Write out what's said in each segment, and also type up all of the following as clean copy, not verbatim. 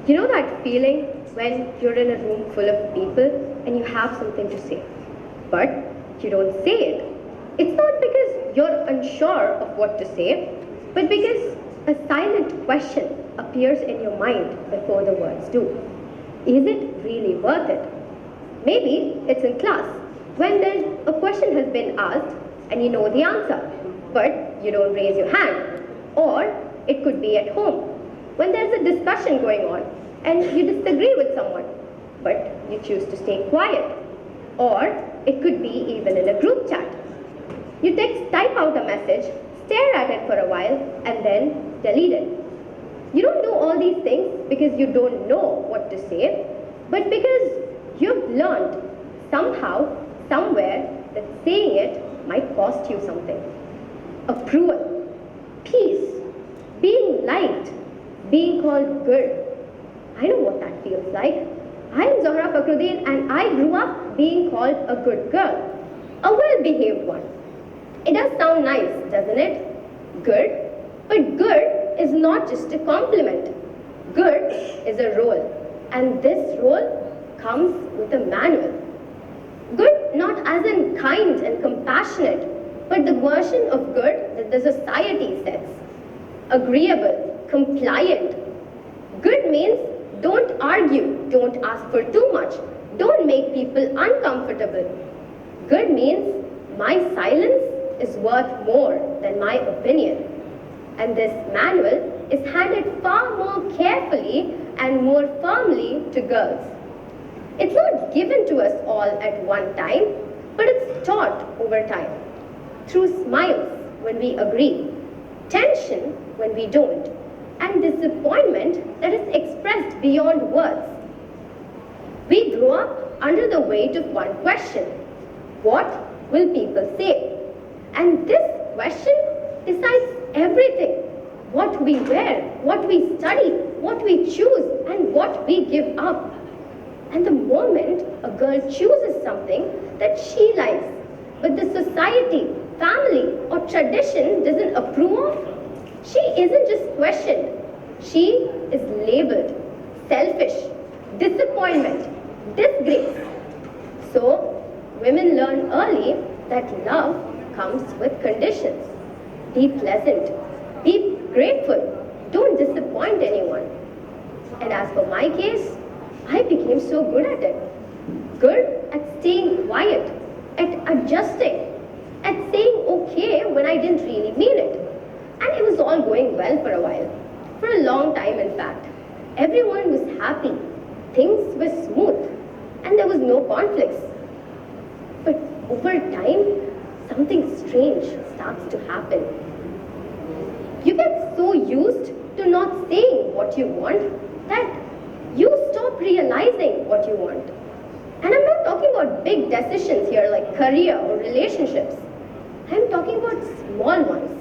You know that feeling when you're in a room full of people and you have something to say, but you don't say it? It's not because you're unsure of what to say, but because a silent question appears in your mind before the words do. Is it really worth it? Maybe it's in class, when there's a question has been asked and you know the answer, but you don't raise your hand. Or it could be at home, when there's a discussion going on and you disagree with someone, but you choose to stay quiet. Or it could be even in a group chat. You type out a message, stare at it for a while, and then delete it. You don't do all these things because you don't know what to say, but because you've learned somehow, somewhere, that saying it might cost you something. Approval, peace, being liked, being called good. I know what that feels like. I am Zohra Fakrudeen and I grew up being called a good girl, a well-behaved one. It does sound nice, doesn't it? Good. But good is not just a compliment. Good is a role. And this role comes with a manual. Good not as in kind and compassionate, but the version of good that the society sets. Agreeable, compliant. Good means don't argue, don't ask for too much, don't make people uncomfortable. Good means my silence is worth more than my opinion. And this manual is handed far more carefully and more firmly to girls. It's not given to us all at one time, but it's taught over time. Through smiles when we agree, tension when we don't, and disappointment that is expressed beyond words. We grow up under the weight of one question: what will people say? And this question decides everything. What we wear, what we study, what we choose, and what we give up. And the moment a girl chooses something that she likes, but the society, family, or tradition doesn't approve of, she isn't just questioned. She is labeled selfish, disappointment, disgrace. So, women learn early that love comes with conditions. Be pleasant, be grateful, don't disappoint anyone. And as for my case, I became so good at it. Good at staying quiet, at adjusting, at saying okay when I didn't really mean it. And it was all going well for a while. For a long time, in fact. Everyone was happy. Things were smooth. And there was no conflicts. But over time, something strange starts to happen. You get so used to not saying what you want that you stop realizing what you want. And I'm not talking about big decisions here like career or relationships. I'm talking about small ones.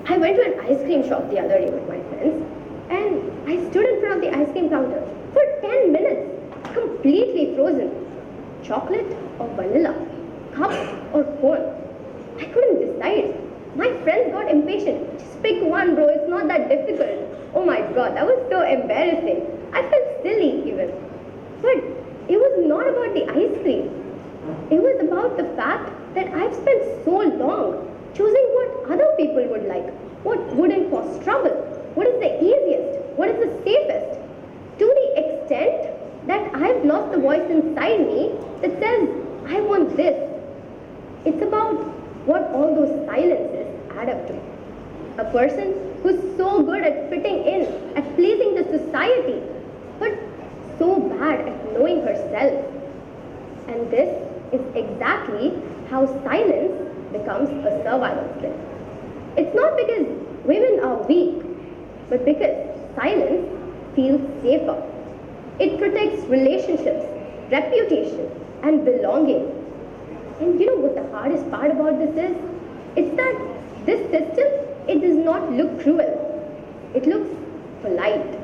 I went to an ice cream shop the other day with my friends and I stood in front of the ice cream counter for 10 minutes, completely frozen. Chocolate or vanilla? Cup or cone? I couldn't decide. My friends got impatient. Just pick one, bro. It's not that difficult. Oh my god, that was so embarrassing. I felt silly even. But it was not about the ice cream. It was about the fact that I've spent so long choosing what other people would like, what wouldn't cause trouble, what is the easiest, what is the safest, to the extent that I've lost the voice inside me that says, I want this. It's about what all those silences add up to. A person who's so good at fitting in, at pleasing the society, but so bad at knowing herself. And this is exactly how silence becomes a survival skill. It's not because women are weak, but because silence feels safer. It protects relationships, reputation, and belonging. And you know what the hardest part about this is? It's that this system, it does not look cruel. It looks polite,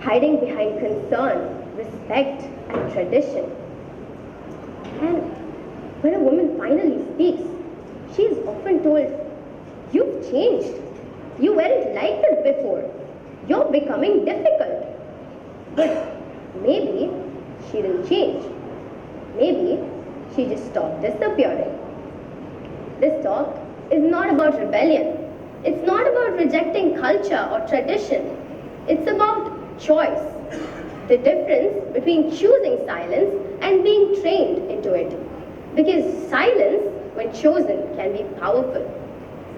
hiding behind concern, respect, and tradition. And when a woman finally speaks, she is often told, you've changed. You weren't like this before. You're becoming difficult. But maybe she didn't change. Maybe she just stopped disappearing. This talk is not about rebellion. It's not about rejecting culture or tradition. It's about choice. The difference between choosing silence and being trained into it. Because silence, when chosen, can be powerful.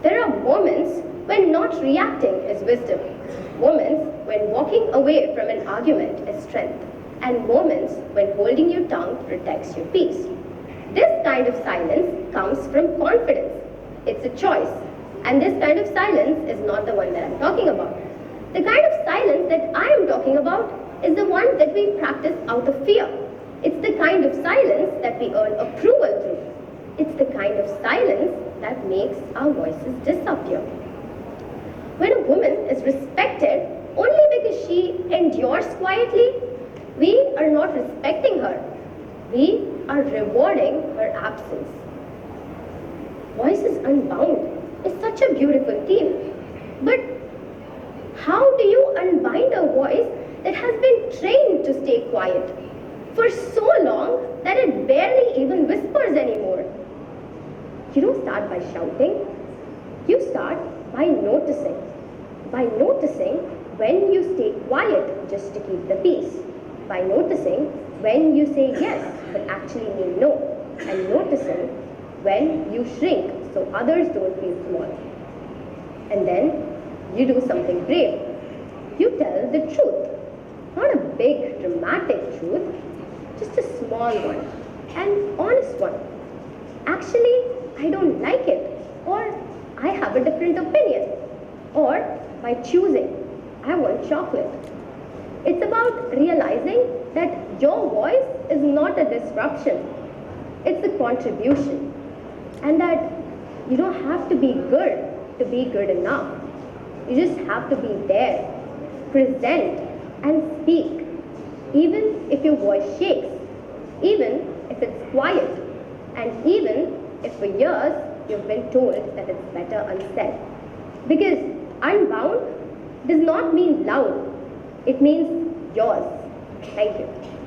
There are moments when not reacting is wisdom. Moments when walking away from an argument is strength. And moments when holding your tongue protects your peace. This kind of silence comes from confidence. It's a choice. And this kind of silence is not the one that I'm talking about. The kind of silence that I am talking about is the one that we practice out of fear. It's the kind of silence that we earn approval through. It's the kind of silence that makes our voices disappear. When a woman is respected only because she endures quietly, we are not respecting her. We are rewarding her absence. Voices Unbound is such a beautiful theme. But how do you unbind a voice that has been trained to stay quiet for so long that it barely even whispers anymore? You don't start by shouting. You start by noticing. By noticing when you stay quiet just to keep the peace. By noticing when you say yes but actually mean no. And noticing when you shrink so others don't feel small. And then you do something brave. You tell the truth. Not a big dramatic truth, just a small one, an honest one. Actually, I don't like it, or I have a different opinion, or by choosing, I want chocolate. It's about realizing that your voice is not a disruption, it's a contribution, and that you don't have to be good to be good enough. You just have to be there, present, and speak, even if your voice shakes, even if it's quiet, and even if for years you've been told that it's better unsaid. Because unbound does not mean loud, it means yours. Thank you.